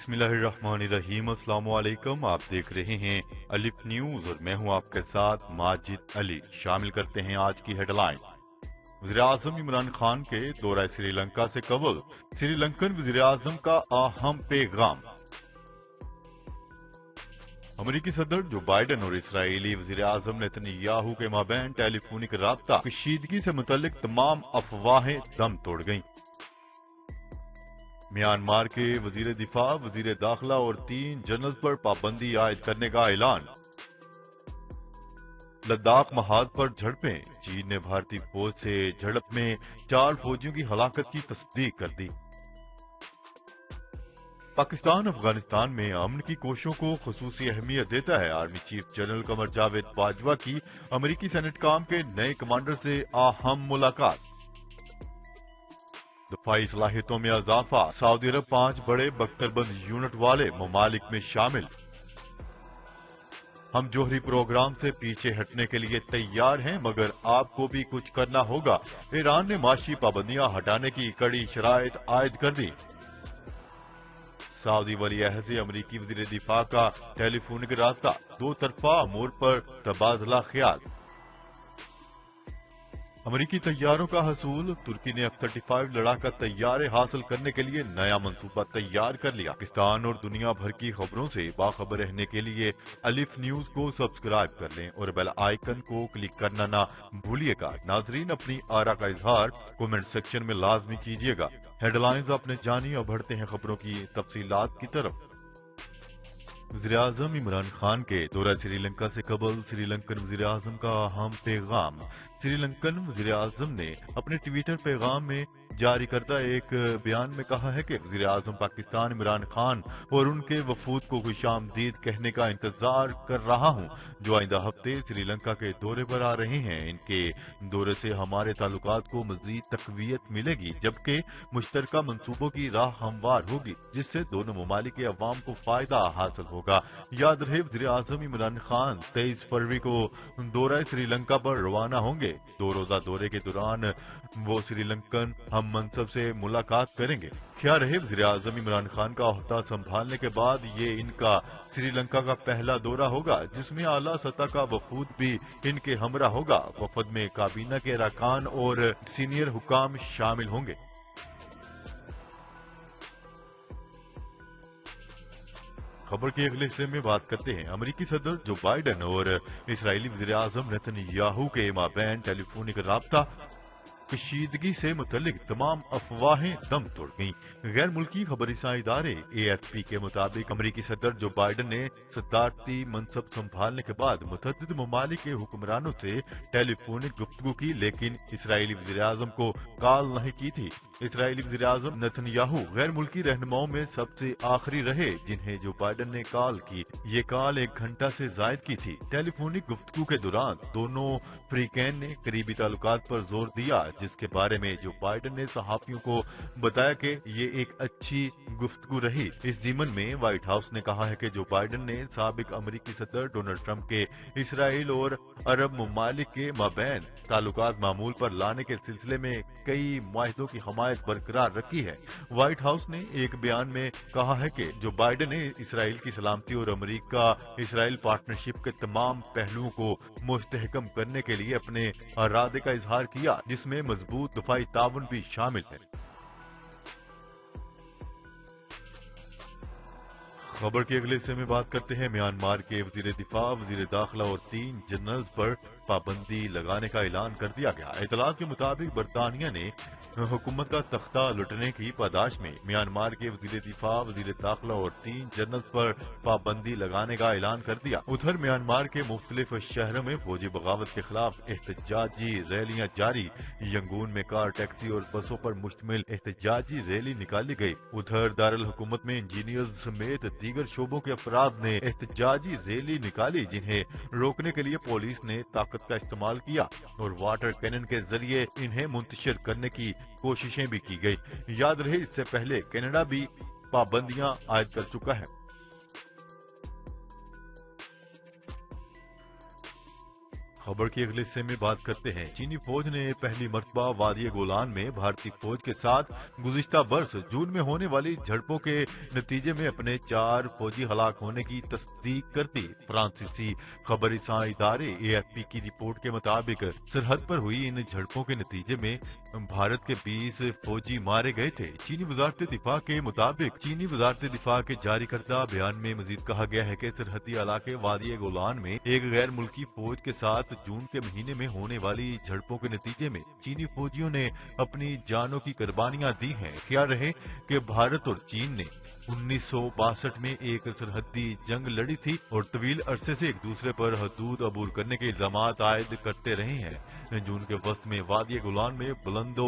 बिस्मिल्लाहिर्रहमानिर्रहीम। अस्सलाम वालेकुम। आप देख रहे हैं अलिफ न्यूज और मैं हूं आपके साथ माजिद अली। शामिल करते हैं आज की हेडलाइन। वज़ीर-ए-आज़म इमरान खान के दौरा श्रीलंका से कबल, श्रीलंकन वज़ीर-ए-आज़म का अहम पैगाम। अमेरिकी सदर जो बाइडन और इसराइली वज़ीर-ए-आज़म नेतन्याहू के माबैन टेलीफोनिक राब्ता कशीदगी से मुतल्लिक तमाम अफवाहें दम तोड़ गईं। म्यांमार के वजीर दिफा, वजीर दाखिला और 3 जनरल्स पर पाबंदी आयद करने का ऐलान। लद्दाख महाद पर झड़पें, चीन ने भारतीय फौज से झड़प में 4 फौजियों की हलाकत की तस्दीक कर दी। पाकिस्तान अफगानिस्तान में अमन की कोशिशों को खुसूसी अहमियत देता है। Army chief general Qamar Javed Bajwa की अमेरिकी सेनेट काम के नए कमांडर से अहम मुलाकात। दफाई सलाहियतों में इजाफा, सऊदी अरब 5 बड़े बख्तरबंद यूनिट वाले ममालिक में शामिल। हम जोहरी प्रोग्राम से पीछे हटने के लिए तैयार हैं, मगर आपको भी कुछ करना होगा। ईरान ने माशी पाबंदियां हटाने की कड़ी शराइत आयद कर दी। सऊदी वली अहद से अमरीकी वजीर दिफा का टेलीफोनिक रास्ता, 2 तरफा अमूर पर तबादला ख्याल। अमरीकी तैयारों का हसूल, तुर्की ने F-35 लड़ाका तैयारे हासिल करने के लिए नया मंसूबा तैयार कर लिया। पाकिस्तान और दुनिया भर की खबरों से बाखबर रहने के लिए अलिफ न्यूज को सब्सक्राइब कर लें और बेल आइकन को क्लिक करना ना भूलिएगा। नाजरीन, अपनी आरा का इजहार कमेंट सेक्शन में लाजमी कीजिएगा। हेडलाइंस आपने जानी, अब बढ़ते हैं खबरों की तफसीलात की तरफ। वज़ीर-ए-आज़म इमरान खान के दौरा श्रीलंका से कबल, श्रीलंकन वज़ीर-ए-आज़म का अहम पैगाम। श्रीलंकन वज़ीर-ए-आज़म ने अपने ट्विटर पैगाम में जारी करदा एक बयान में कहा है कि वज़ीर-ए-आज़म पाकिस्तान इमरान खान और उनके वफूद को खुशामदीद कहने का इंतजार कर रहा हूँ, जो आइंदा हफ्ते श्रीलंका के दौरे पर आ रहे हैं। इनके दौरे से हमारे ताल्लुकात को मजीद तकवीयत मिलेगी, जबकि मुश्तरका मंसूबों की राह हमवार होगी, जिससे दोनों ममालिक के अवाम को फायदा हासिल होगा। याद रहे, वज़ीर-ए-आज़म इमरान खान 23 फरवरी को दौरा श्रीलंका पर रवाना होंगे। 2 रोजा दौरे के दौरान वो श्रीलंकन हम मनसब से मुलाकात करेंगे। ख्याल रहे, वज़ीर-ए-आज़म इमरान खान का ओहदा संभालने के बाद ये इनका श्रीलंका का पहला दौरा होगा, जिसमें आला सतह का वफूद भी इनके हमरा होगा। वफद में काबीना के अरकान और सीनियर हुकाम शामिल होंगे। खबर के अगले हिस्से में बात करते हैं। अमेरिकी सदर जो बाइडन और इसराइली वज़ीर-ए-आज़म नेतन्याहू के माबैन टेलीफोनिक राब्ता कशीदगी से मुतल्लिक तमाम अफवाहें दम तोड़ गईं। गैर मुल्की खबरसां इदारे AFP के मुताबिक अमरीकी सदर जो बाइडन ने सदारती मनसब संभालने के बाद मुतअद्दिद ममालिक के हुक्मरानों से टेलीफोनिक गुफ्तगू की, लेकिन इसराइली वज़ीर-ए-आज़म को कॉल नहीं की थी। इसराइली वज़ीर-ए-आज़म नेतन्याहू गैर मुल्की रहनुमाओं में सबसे आखिरी रहे जिन्हें जो बाइडन ने कॉल की। ये कॉल 1 घंटा से जायद की थी। टेलीफोनिक गुफ्तगू के दौरान दोनों फ्रीकैन ने करीबी ताल्लुकात पर जोर दिया, जिसके बारे में जो बाइडन ने सहाफियों को बताया कि ये एक अच्छी गुफ्तगू रही। इस ज़ीमन में व्हाइट हाउस ने कहा है कि जो बाइडन ने साबिक अमेरिकी सदर डोनाल्ड ट्रंप के इसराइल और अरब ममालिक के माबैन ताल्लुकात मामूल पर लाने के सिलसिले में कई मुआहदों की हमायत बरकरार रखी है। व्हाइट हाउस ने एक बयान में कहा है कि जो बाइडन ने इसराइल की सलामती और अमेरिका इसराइल पार्टनरशिप के तमाम पहलुओं को मुस्तहकम करने के लिए अपने इरादे का इजहार किया, जिसमें मजबूत दफाई ताउन भी शामिल है। खबर के अगले हिस्से में बात करते हैं। म्यांमार के वजीर दिफा, वजीर दाखिला और 3 जनरल्स पर पाबंदी लगाने का ऐलान कर दिया गया। इतलात के मुताबिक बरतानिया ने हुकूमत का तख्ता लुटने की पादाश में म्यांमार के वजीर दिफा, वजीर दाखिला और 3 जनरल्स पर पाबंदी लगाने का ऐलान कर दिया। उधर म्यांमार के मुख्तलिफ शहरों में फौजी बगावत के खिलाफ एहतजाजी रैलियां जारी। यंगून में कार, टैक्सी और बसों पर मुश्तमिल एहतजाजी रैली निकाली गई। उधर दारुल हुकूमत में इंजीनियर्स समेत दीगर शोबों के अफराद ने एहतजाजी रैली निकाली, जिन्हें रोकने के लिए पुलिस ने ताकत का इस्तेमाल किया और वाटर कैनन के जरिए इन्हें मुंतशिर करने की कोशिशें भी की गई। याद रहे, इससे पहले कनाडा भी पाबंदियां आयद कर चुका है। खबर के अगले हिस्से में बात करते हैं। चीनी फौज ने पहली मर्तबा वादी गोलान में भारतीय फौज के साथ गुज़िश्ता बरस जून में होने वाली झड़पों के नतीजे में अपने 4 फौजी हलाक होने की तस्दीक कर दी। फ्रांसीसी खबरी इदारे AFP की रिपोर्ट के मुताबिक सरहद पर हुई इन झड़पों के नतीजे में भारत के 20 फौजी मारे गए थे। चीनी वजारत दिफा के मुताबिक चीनी वजारत दिफा के जारी करदा बयान में मजीद कहा गया है कि सरहदी इलाके वादी गोलान में एक गैर मुल्की फौज के साथ जून के महीने में होने वाली झड़पों के नतीजे में चीनी फौजियों ने अपनी जानों की कुर्बानियां दी हैं। ख्याल रहे कि भारत और चीन ने 1962 में एक सरहदी जंग लड़ी थी और तवील अरसे से एक दूसरे पर हदूद अबूर करने के इल्जाम आयद करते रहे हैं। जून के वक्त में वादी गोलान में बुलंदो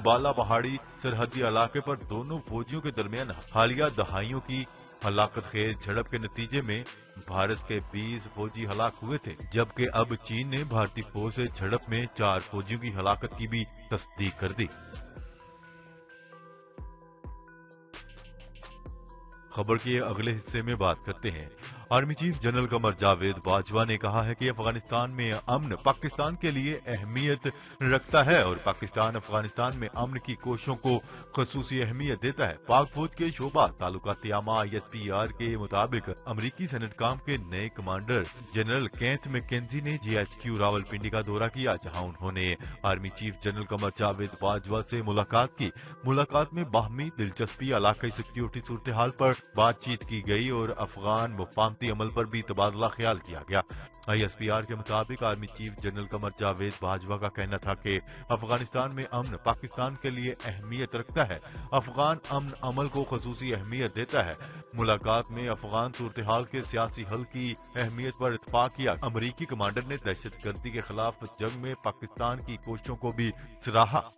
बाला पहाड़ी सरहदी इलाके पर दोनों फौजियों के दरमियान हालिया दहाइयों की हलाकत खेज झड़प के नतीजे में भारत के 20 फौजी हलाक हुए थे, जबकि अब चीन ने भारतीय फौज से झड़प में 4 फौजियों की हलाकत की भी तस्दीक कर दी। खबर के अगले हिस्से में बात करते हैं। Army chief general Qamar Javed Bajwa ने कहा है कि अफगानिस्तान में अमन पाकिस्तान के लिए अहमियत रखता है और पाकिस्तान अफगानिस्तान में अमन की कोशिशों को खसूसी अहमियत देता है। पाक फौज के शोबा तालुकात यामा ISPR के मुताबिक अमरीकी सेनेटकाम के नए कमांडर जनरल कैंथ मैकेंजी ने GHQ रावलपिंडी का दौरा किया, जहां उन्होंने army chief general Qamar Javed Bajwa से मुलाकात की। मुलाकात में बाहमी दिलचस्पी, इलाकाई सिक्योरिटी सूरत हाल पर बातचीत की गई और अफगान मुफाहमती अमल पर भी तबादला ख्याल किया गया। ISPR के मुताबिक army chief general Qamar Javed Bajwa का कहना था कि अफगानिस्तान में अमन पाकिस्तान के लिए अहमियत रखता है, अफगान अमन अमल को खसूसी अहमियत देता है। मुलाकात में अफगान सूरत हाल के सियासी हल की अहमियत पर इत्तफाक किया। अमरीकी कमांडर ने दहशतगर्दी के खिलाफ जंग में पाकिस्तान की कोशिशों को भी सराहा।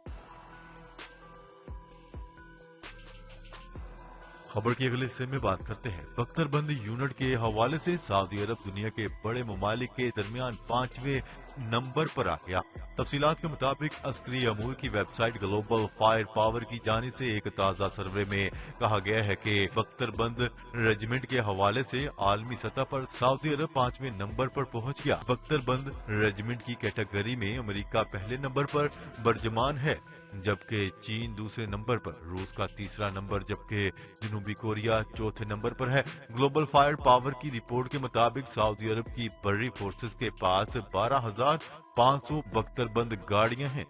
खबर के अगले हिस्से में बात करते हैं। बख्तरबंद यूनिट के हवाले से सऊदी अरब दुनिया के बड़े ममालिक के दरमियान 5वें नंबर पर आ गया। तफसीलात के मुताबिक अस्करी अमूर की वेबसाइट ग्लोबल फायर पावर की जानिब से एक ताज़ा सर्वे में कहा गया है कि बख्तरबंद रेजिमेंट के हवाले से आलमी सतह पर सऊदी अरब 5वें नंबर पर पहुंच गया। बख्तरबंद रेजिमेंट की कैटेगरी में अमेरिका पहले नंबर पर बरजमान है, जबकि चीन दूसरे नंबर पर, रूस का तीसरा नंबर, जबकि जनूबी कोरिया चौथे नंबर पर है। ग्लोबल फायर पावर की रिपोर्ट के मुताबिक सऊदी अरब की बर्री फोर्सेस के पास 12,500 बख्तरबंद गाड़ियां हैं।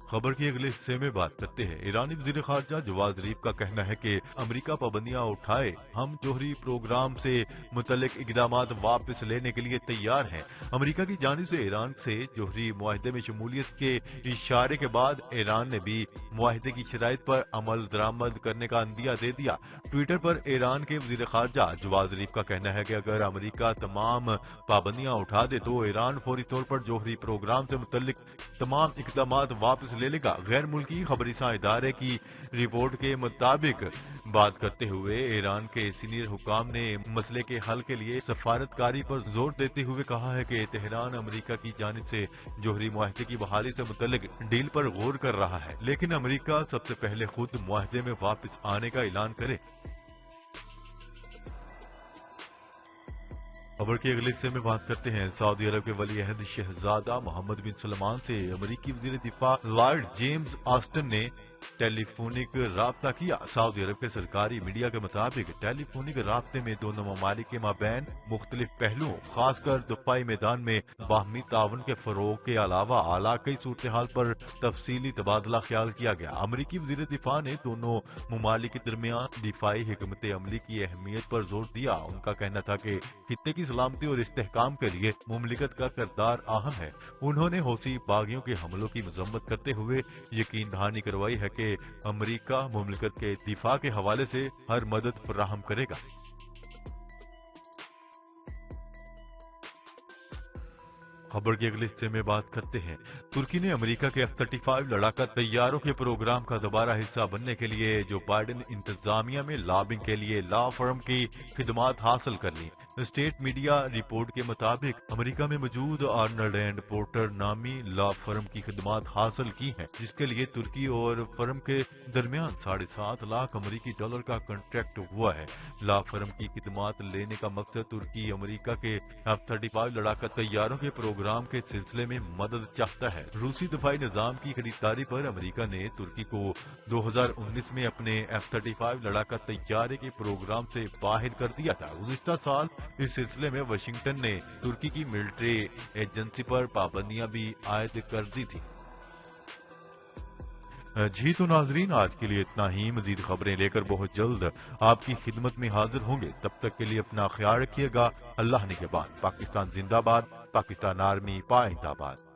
खबर के अगले हिस्से में बात करते हैं। ईरानी वज़ीर ख़ारजा जवाद ज़रीफ का कहना है कि अमेरिका पाबंदियां उठाए, हम जोहरी प्रोग्राम से मुतल्लिक इक़दामात वापस लेने के लिए तैयार हैं। अमेरिका की जानिब से ईरान से जोहरी मुआहदे में शमूलियत के इशारे के बाद ईरान ने भी मुआहदे की शराइत पर अमल दरामद करने का अंदिया दे दिया। ट्विटर पर ईरान के वज़ीर ख़ारजा जवाद ज़रीफ का कहना है कि अगर अमेरिका तमाम पाबंदियां उठा दे तो ईरान फौरी तौर पर जोहरी प्रोग्राम से मुतल्लिक तमाम इक़दामात वापस ले लेगा। गैर मुल्की खबरी इदारे की रिपोर्ट के मुताबिक बात करते हुए ईरान के सीनियर हुकाम ने मसले के हल के लिए सफारतकारी पर जोर देते हुए कहा है कि तेहरान अमेरिका की जानिब से जोहरी मुआहदे की बहाली से मुतल्लिक डील पर गौर कर रहा है, लेकिन अमेरिका सबसे पहले खुद मुआहदे में वापस आने का ऐलान करे। खबर के अगले हिस्से में बात करते हैं। सऊदी अरब के वली अहद शहजादा मोहम्मद बिन सलमान से अमरीकी वज़ीर दिफा लॉर्ड जेम्स ऑस्टिन ने टेलीफोनिक राब्ता किया। सऊदी अरब के सरकारी मीडिया के मुताबिक टेलीफोनिक राब्ते में दोनों ममालिक के माबैन मुख्तलिफ पहलुओं, खासकर दफाई मैदान में बाहमी ताउन के फरोग के अलावा इलाकाई सूरत हाल पर तफसीली तबादला ख्याल किया गया। अमरीकी वज़ीर दिफा ने दोनों ममालिक के दरमियान दिफाई हिकमत अमली की अहमियत पर जोर दिया। उनका कहना था कि खित्ते की सलामती और इस्तेहकाम के लिए मुमलिकत का किरदार अहम है। उन्होंने हौसी बागियों के हमलों की मजम्मत करते हुए यकीन दहानी करवाई है कि अमेरिका मुमलिकत के दिफा के हवाले से हर मदद फराहम करेगा। खबर के अगले हिस्से में बात करते हैं। तुर्की ने अमेरिका के F-35 लड़ाका तैयारों के प्रोग्राम का दोबारा हिस्सा बनने के लिए जो बाइडेन इंतजामिया में लॉबिंग के लिए लॉ फर्म की खिदमात हासिल कर ली। اسٹیٹ میڈیا رپورٹ کے مطابق امریکہ میں موجود آرنلڈ اینڈ پورٹر نامی لا فرم کی خدمات حاصل کی ہیں، جس کے لیے ترکی اور فرم کے درمیان 7.5 لاکھ امریکی ڈالر کا کنٹریکٹ ہوا ہے۔ لا فرم کی خدمات لینے کا مقصد ترکی امریکہ کے F-35 لڑاکا طیاروں کے پروگرام کے سلسلے میں مدد چاہتا ہے۔ روسی دفاعی نظام کی خریداری پر امریکہ نے ترکی کو 2019 میں اپنے F-35 لڑاکا طیارے کے پروگرام سے باہر کر دیا تھا۔ گزشتہ سال اس سلسلے میں واشنگٹن نے ترکی کی ملٹری ایجنسی پر پابندیاں بھی عائد کر دی تھی۔ جی تو ناظرین، آج کے لیے اتنا ہی۔ مزید خبریں لے کر بہت جلد آپ کی خدمت میں حاضر ہوں گے۔ تب تک کے لیے اپنا خیال رکھیے گا۔ اللہ نگہبان۔ پاکستان زندہ باد، پاکستان آرمی پائندہ باد۔